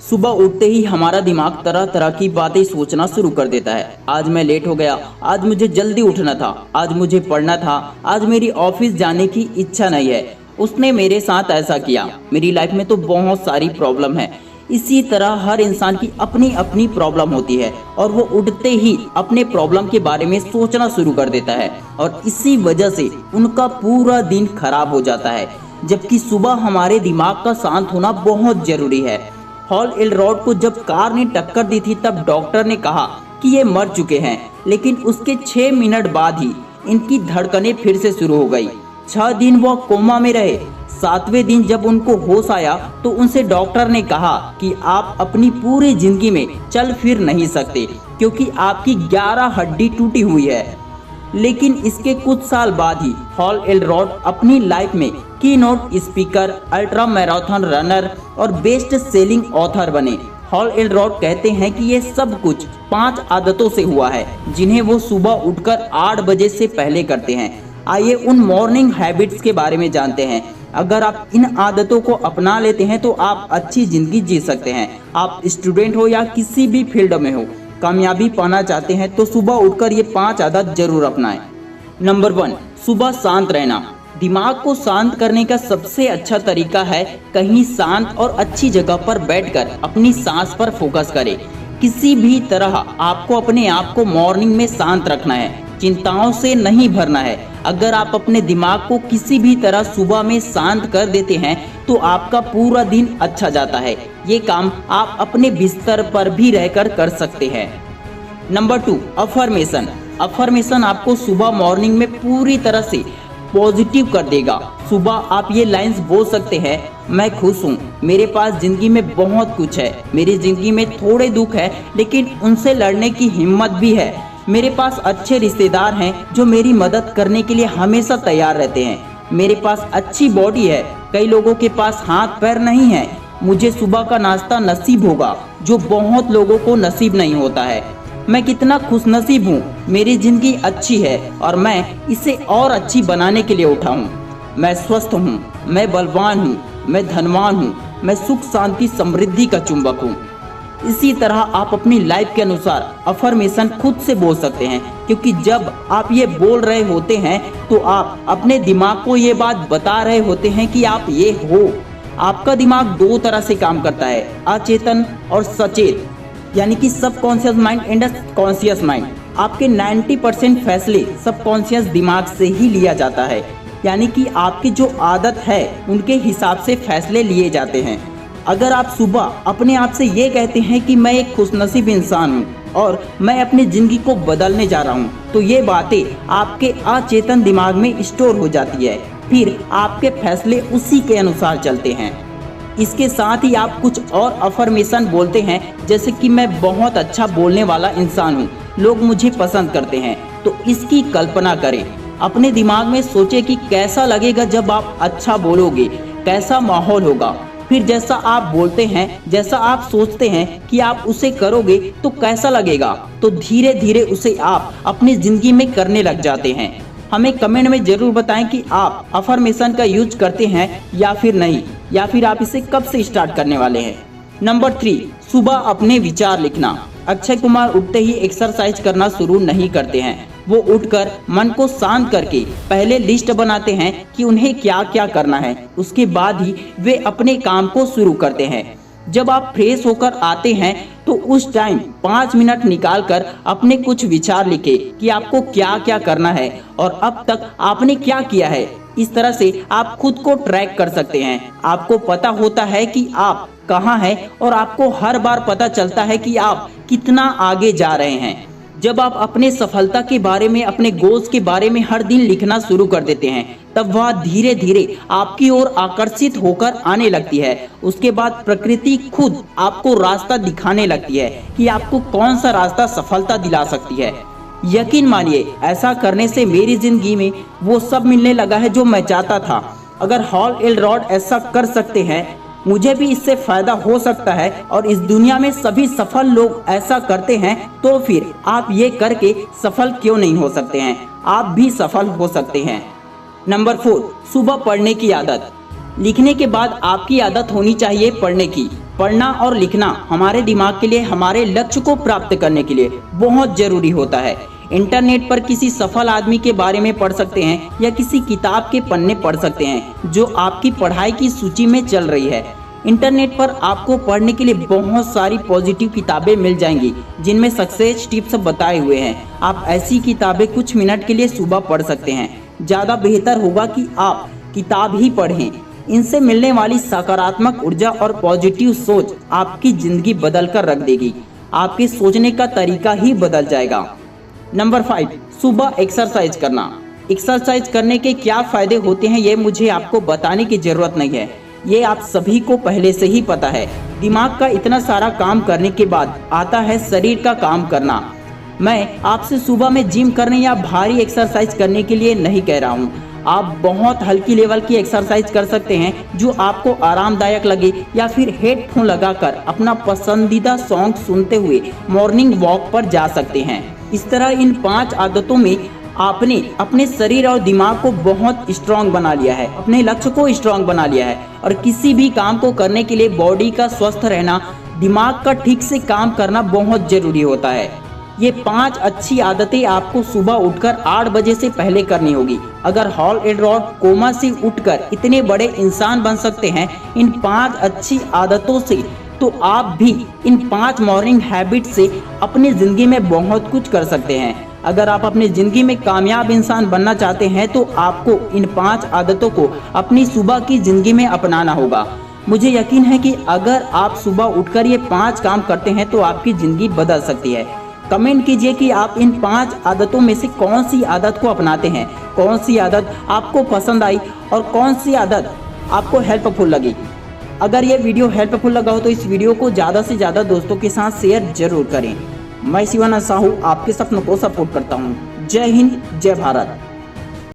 सुबह उठते ही हमारा दिमाग तरह तरह की बातें सोचना शुरू कर देता है। आज मैं लेट हो गया, आज मुझे जल्दी उठना था, आज मुझे पढ़ना था, आज मेरी ऑफिस जाने की इच्छा नहीं है, उसने मेरे साथ ऐसा किया, मेरी लाइफ में तो बहुत सारी प्रॉब्लम है। इसी तरह हर इंसान की अपनी अपनी प्रॉब्लम होती है और वो उठते ही अपने प्रॉब्लम के बारे में सोचना शुरू कर देता है और इसी वजह से उनका पूरा दिन खराब हो जाता है। जबकि सुबह हमारे दिमाग का शांत होना बहुत जरूरी है। हॉल एलरॉड को जब कार ने टक्कर दी थी तब डॉक्टर ने कहा कि ये मर चुके हैं, लेकिन उसके 6 मिनट बाद ही इनकी धड़कनें फिर से शुरू हो गई। 6 दिन वो कोमा में रहे। 7वें दिन जब उनको होश आया तो उनसे डॉक्टर ने कहा कि आप अपनी पूरी जिंदगी में चल फिर नहीं सकते क्योंकि आपकी 11 हड्डी टूटी हुई है। लेकिन इसके कुछ साल बाद ही हॉल एलरॉड अपनी लाइफ में keynote speaker, ultra marathon runner और बेस्ट सेलिंग ऑथर बने। हॉल एलरॉड कहते हैं कि ये सब कुछ 5 आदतों से हुआ है जिन्हें वो सुबह उठकर 8 बजे से पहले करते हैं। आइए उन मॉर्निंग हैबिट्स के बारे में जानते हैं। अगर आप इन आदतों को अपना लेते हैं तो आप अच्छी जिंदगी जी सकते हैं। आप स्टूडेंट हो या किसी भी फील्ड में हो, कामयाबी पाना चाहते हैं तो सुबह उठकर ये 5 आदत जरूर अपनाएं। नंबर 1, सुबह शांत रहना। दिमाग को शांत करने का सबसे अच्छा तरीका है कहीं शांत और अच्छी जगह पर बैठकर अपनी सांस पर फोकस करें। किसी भी तरह आपको अपने आप को मॉर्निंग में शांत रखना है, चिंताओं से नहीं भरना है। अगर आप अपने दिमाग को किसी भी तरह सुबह में शांत कर देते हैं तो आपका पूरा दिन अच्छा जाता है। ये काम आप अपने बिस्तर पर भी रहकर कर सकते हैं। Number 2, affirmation. अफर्मेशन आपको सुबह मॉर्निंग में पूरी तरह से पॉजिटिव कर देगा। सुबह आप ये लाइंस बोल सकते हैं, मैं खुश हूँ, मेरे पास जिंदगी में बहुत कुछ है, मेरी जिंदगी में थोड़े दुख है लेकिन उनसे लड़ने की हिम्मत भी है, मेरे पास अच्छे रिश्तेदार हैं जो मेरी मदद करने के लिए हमेशा तैयार रहते हैं, मेरे पास अच्छी बॉडी है, कई लोगों के पास हाथ पैर नहीं है, मुझे सुबह का नाश्ता नसीब होगा जो बहुत लोगों को नसीब नहीं होता है, मैं कितना खुशनसीब हूँ, मेरी जिंदगी अच्छी है और मैं इसे और अच्छी बनाने के लिए उठा हूँ, मैं स्वस्थ हूँ, मैं बलवान हूँ, मैं धनवान हूँ, मैं सुख शांति समृद्धि का चुंबक हूँ। इसी तरह आप अपनी लाइफ के अनुसार अफर्मेशन खुद से बोल सकते हैं, क्योंकि जब आप ये बोल रहे होते हैं तो आप अपने दिमाग को ये बात बता रहे होते हैं कि आप ये हो। आपका दिमाग 2 तरह से काम करता है, अचेतन और सचेत, यानी कि subconscious mind and conscious mind. आपके 90% फैसले सबकॉन्शियस दिमाग से ही लिया जाता है, यानी कि आपकी जो आदत है उनके हिसाब से फैसले लिए जाते हैं। अगर आप सुबह अपने आप से ये कहते हैं कि मैं एक खुशनसीब इंसान हूँ और मैं अपनी जिंदगी को बदलने जा रहा हूँ, तो ये बातें आपके अचेतन दिमाग में स्टोर हो जाती है, फिर आपके फैसले उसी के अनुसार चलते हैं। इसके साथ ही आप कुछ और अफर्मेशन बोलते हैं, जैसे कि मैं बहुत अच्छा बोलने वाला इंसान हूँ, लोग मुझे पसंद करते हैं। तो इसकी कल्पना करें, अपने दिमाग में सोचें कि कैसा लगेगा जब आप अच्छा बोलोगे, कैसा माहौल होगा। फिर जैसा आप बोलते हैं, जैसा आप सोचते हैं कि आप उसे करोगे तो कैसा लगेगा, तो धीरे धीरे उसे आप अपनी जिंदगी में करने लग जाते हैं। हमें कमेंट में जरूर बताएं कि आप अफर्मेशन का यूज करते हैं या फिर नहीं, या फिर आप इसे कब से स्टार्ट करने वाले हैं। नंबर 3, सुबह अपने विचार लिखना। अक्षय कुमार उठते ही एक्सरसाइज करना शुरू नहीं करते हैं, वो उठकर मन को शांत करके पहले लिस्ट बनाते हैं कि उन्हें क्या क्या करना है, उसके बाद ही वे अपने काम को शुरू करते हैं। जब आप फ्रेश होकर आते हैं तो उस टाइम 5 मिनट निकालकर अपने कुछ विचार लिखें कि आपको क्या क्या करना है और अब तक आपने क्या किया है। इस तरह से आप खुद को ट्रैक कर सकते हैं। आपको पता होता है कि आप कहाँ हैं और आपको हर बार पता चलता है कि आप कितना आगे जा रहे हैं। जब आप अपने सफलता के बारे में, अपने गोल्स के बारे में हर दिन लिखना शुरू कर देते हैं, तब वह धीरे धीरे आपकी ओर आकर्षित होकर आने लगती है। उसके बाद प्रकृति खुद आपको रास्ता दिखाने लगती है कि आपको कौन सा रास्ता सफलता दिला सकती है। यकीन मानिए, ऐसा करने से मेरी जिंदगी में वो सब मिलने लगा है जो मैं चाहता था। अगर हॉल एलरॉड ऐसा कर सकते हैं, मुझे भी इससे फायदा हो सकता है और इस दुनिया में सभी सफल लोग ऐसा करते हैं, तो फिर आप ये करके सफल क्यों नहीं हो सकते हैं। आप भी सफल हो सकते हैं। नंबर 4, सुबह पढ़ने की आदत। लिखने के बाद आपकी आदत होनी चाहिए पढ़ने की। पढ़ना और लिखना हमारे दिमाग के लिए, हमारे लक्ष्य को प्राप्त करने के लिए बहुत जरूरी होता है। इंटरनेट पर किसी सफल आदमी के बारे में पढ़ सकते हैं या किसी किताब के पन्ने पढ़ सकते हैं जो आपकी पढ़ाई की सूची में चल रही है। इंटरनेट पर आपको पढ़ने के लिए बहुत सारी पॉजिटिव किताबें मिल जाएंगी जिनमें सक्सेस टिप्स बताए हुए हैं। आप ऐसी किताबें कुछ मिनट के लिए सुबह पढ़ सकते हैं। ज़्यादा बेहतर होगा कि आप किताब ही पढ़ें। इनसे मिलने वाली सकारात्मक ऊर्जा और पॉजिटिव सोच आपकी जिंदगी बदल कर रख देगी। आपके सोचने का तरीका ही बदल जाएगा। नंबर 5, सुबह एक्सरसाइज करना। एक्सरसाइज करने के क्या फायदे होते हैं ये मुझे आपको बताने की जरूरत नहीं है, ये आप सभी को पहले से ही पता है। दिमाग का इतना सारा काम करने के बाद आता है शरीर का काम करना। मैं आपसे सुबह में जिम करने या भारी एक्सरसाइज करने के लिए नहीं कह रहा हूँ। आप बहुत हल्की लेवल की एक्सरसाइज कर सकते हैं जो आपको आरामदायक लगे, या फिर हेडफोन लगाकर अपना पसंदीदा सॉन्ग सुनते हुए मॉर्निंग वॉक पर जा सकते हैं। इस तरह इन 5 आदतों में आपने अपने शरीर और दिमाग को बहुत स्ट्रांग बना लिया है, अपने लक्ष्य को स्ट्रांग बना लिया है। और किसी भी काम को करने के लिए बॉडी का स्वस्थ रहना, दिमाग का ठीक से काम करना बहुत जरूरी होता है। ये 5 अच्छी आदतें आपको सुबह उठकर 8 बजे से पहले करनी होगी। अगर हॉल एडवर्ड कोमा से उठकर इतने बड़े इंसान बन सकते हैं इन 5 अच्छी आदतों से, तो आप भी इन 5 मॉर्निंग हैबिट से अपनी जिंदगी में बहुत कुछ कर सकते हैं। अगर आप अपनी जिंदगी में कामयाब इंसान बनना चाहते हैं तो आपको इन 5 आदतों को अपनी सुबह की जिंदगी में अपनाना होगा। मुझे यकीन है कि अगर आप सुबह उठकर ये 5 काम करते हैं तो आपकी जिंदगी बदल सकती है। कमेंट कीजिए कि आप इन 5 आदतों में से कौन सी आदत को अपनाते हैं, कौन सी आदत आपको पसंद आई और कौन सी आदत आपको हेल्पफुल लगी। अगर ये वीडियो हेल्पफुल लगा हो तो इस वीडियो को ज़्यादा से ज़्यादा दोस्तों के साथ शेयर जरूर करें। मैं शिवानंद साहू आपके सपनों को सपोर्ट करता हूँ। जय हिंद, जय भारत।